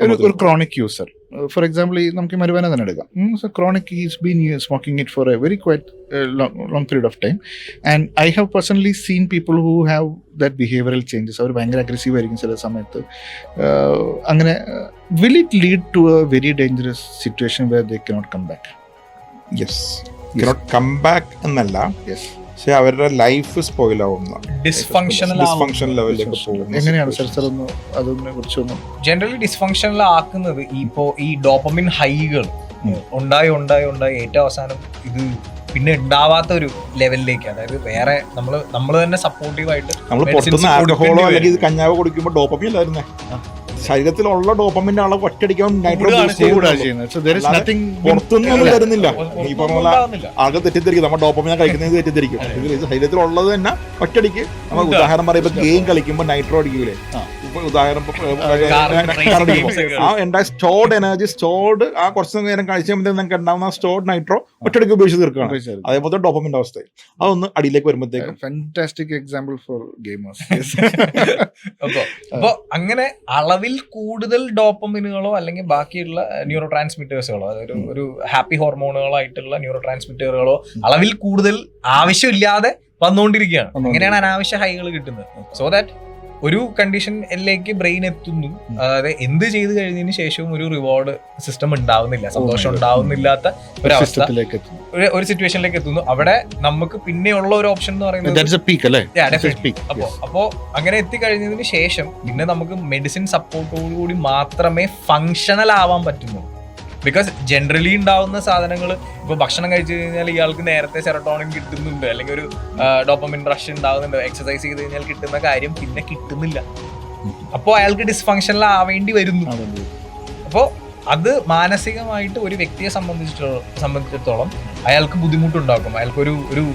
ഒരു chronic user, for example ഈ നമുക്ക് മരുവാന തന്നെ എടുക്കാം. Chronic is been smoking it for a very quite long period of time, and I have personally seen people who have that behavioural changes. അവർ ഭയങ്കര aggressive ആയിരിക്കും ചില സമയത്ത്. അങ്ങനെ will it lead to a very dangerous situation where they cannot come back? Yes, cannot come back എന്നല്ല, yes, പക്ഷെ അവരുടെ life spoil ആവുന്ന ഡിസ്ഫങ്ഷണൽ ലെവലിലേക്ക് പോകും. എങ്ങനെയാണ് സർ ഒന്ന് അതിനെ കുറിച്ചൊന്ന്? ജനറലി ഡിസ്ഫങ്ഷണൽ ആക്കുന്നത് ഈ ഡോപ്പമിൻ ഹൈകൾ ഉണ്ടായി ഏറ്റവും അവസാനം ഇത് പിന്നെ ഉണ്ടാവാത്ത ഒരു ലെവലിലേക്ക്, അതായത് വേറെ നമ്മൾ തന്നെ സപ്പോർട്ടീവായിട്ട് നമ്മൾ പുറത്തുനിന്ന് ആൽക്കഹോളോ അല്ലെങ്കിൽ ഇത് കഞ്ചാവോ കുടിക്കുമ്പോൾ ഡോപ്പമിൻ അല്ലായിരുന്നേ, ശരീരത്തിലുള്ള ഡോപ്പമിന്റെ അളവ് ഒറ്റയടിക്കാൻ പുറത്തൊന്നും തരുന്നില്ല. ഈ പറഞ്ഞ ആൾക്ക് തെറ്റിദ്ധരിക്കും, നമ്മൾ ഡോപ്പമിനെ കഴിക്കുന്നത് തെറ്റിദ്ധരിക്കും. ശരീരത്തിലുള്ളത് തന്നെ ഒറ്റയടിക്ക് നമ്മൾ ഉദാഹരണം പറയുമ്പോൾ ഗെയിം കളിക്കുമ്പോൾ നൈട്രോ അടിക്കൂലേ, ഉദാഹരണം ആ ഉണ്ടായ സ്റ്റോർഡ് എനർജി ആ കുറച്ച് നേരം കഴിച്ചുമ്പോൾ നിങ്ങൾക്ക് ഉണ്ടാവുന്ന സ്റ്റോർഡ് നൈട്രോ ഒറ്റയടിക്ക് ഉപയോഗിച്ച് തീർക്കുകയാണ്. അതേപോലെ ഡോപ്പമിന്റെ അവസ്ഥ അതൊന്ന് അടിയിലേക്ക് വരുമ്പോഴത്തേക്കും ഫാന്റാസ്റ്റിക് എക്സാമ്പിൾ ഫോർ ഗെയിമേഴ്സ്. അപ്പൊ അങ്ങനെ അളവിൽ കൂടുതൽ ഡോപ്പമിനുകളോ അല്ലെങ്കിൽ ബാക്കിയുള്ള ന്യൂറോ ട്രാൻസ്മിറ്റേഴ്സുകളോ, അതായത് ഒരു ഹാപ്പി ഹോർമോണുകളായിട്ടുള്ള ന്യൂറോ ട്രാൻസ്മിറ്ററുകളോ അളവിൽ കൂടുതൽ ആവശ്യമില്ലാതെ വന്നുകൊണ്ടിരിക്കുകയാണ്. അങ്ങനെയാണ് അനാവശ്യ ഹൈകൾ കിട്ടുന്നത്. സോ ദാറ്റ് ഒരു കണ്ടീഷനിലേക്ക് ബ്രെയിൻ എത്തുന്നു, അതായത് എന്ത് ചെയ്ത് കഴിഞ്ഞതിന് ശേഷവും ഒരു റിവാർഡ് സിസ്റ്റം ഉണ്ടാവുന്നില്ല, സന്തോഷം ഉണ്ടാവുന്നില്ലാത്ത ഒരു അവസ്ഥ, ഒരു സിറ്റുവേഷനിലേക്ക് എത്തുന്നു. അവിടെ നമുക്ക് പിന്നെയുള്ള ഒരു ഓപ്ഷൻ എന്ന് പറയുന്നത് അപ്പോ അങ്ങനെ എത്തിക്കഴിഞ്ഞതിന് ശേഷം പിന്നെ നമുക്ക് മെഡിസിൻ സപ്പോർട്ടോടുകൂടി മാത്രമേ ഫങ്ഷണൽ ആവാൻ പറ്റുന്നു. ബിക്കോസ് ജനറലി ഉണ്ടാവുന്ന സാധനങ്ങൾ, ഇപ്പൊ ഭക്ഷണം കഴിച്ചു കഴിഞ്ഞാൽ ഇയാൾക്ക് നേരത്തെ സെറട്ടോണിൻ കിട്ടുന്നുണ്ട്, അല്ലെങ്കിൽ ഒരു ഡോപ്പമിൻ റഷ് ഉണ്ടാവുന്നുണ്ട്, എക്സസൈസ് ചെയ്ത് കഴിഞ്ഞാൽ കിട്ടുന്ന കാര്യം പിന്നെ കിട്ടുന്നില്ല. അപ്പോൾ അയാൾക്ക് ഡിസ്ഫങ്ഷണൽ ആവേണ്ടി വരുന്നു. അപ്പോൾ അത് മാനസികമായിട്ട് ഒരു വ്യക്തിയെ സംബന്ധിച്ചിടത്തോളം അയാൾക്ക് ബുദ്ധിമുട്ടുണ്ടാക്കും. അയാൾക്ക് ഒരു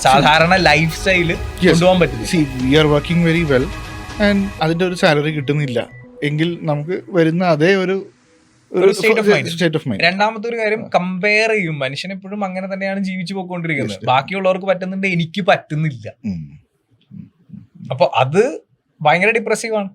സാധാരണ ലൈഫ് സ്റ്റൈല് കൊണ്ടുപോകാൻ പറ്റില്ല. We are working very well and അതിന്റെ ഒരു സാലറി കിട്ടുന്നില്ല എങ്കിൽ നമുക്ക് വരുന്ന അതേ ഒരു സ്റ്റേറ്റ് ഓഫ് മൈൻഡ്. രണ്ടാമത്തെ ഒരു കാര്യം, കമ്പയർ ചെയ്യും. മനുഷ്യൻ എപ്പോഴും അങ്ങനെ തന്നെയാണ് ജീവിച്ചു പോയിക്കൊണ്ടിരിക്കുന്നത്. ബാക്കിയുള്ളവർക്ക് പറ്റുന്നുണ്ട്, എനിക്ക് പറ്റുന്നില്ല. അപ്പൊ അത് ഭയങ്കര ഡിപ്രസീവ് ആണ്.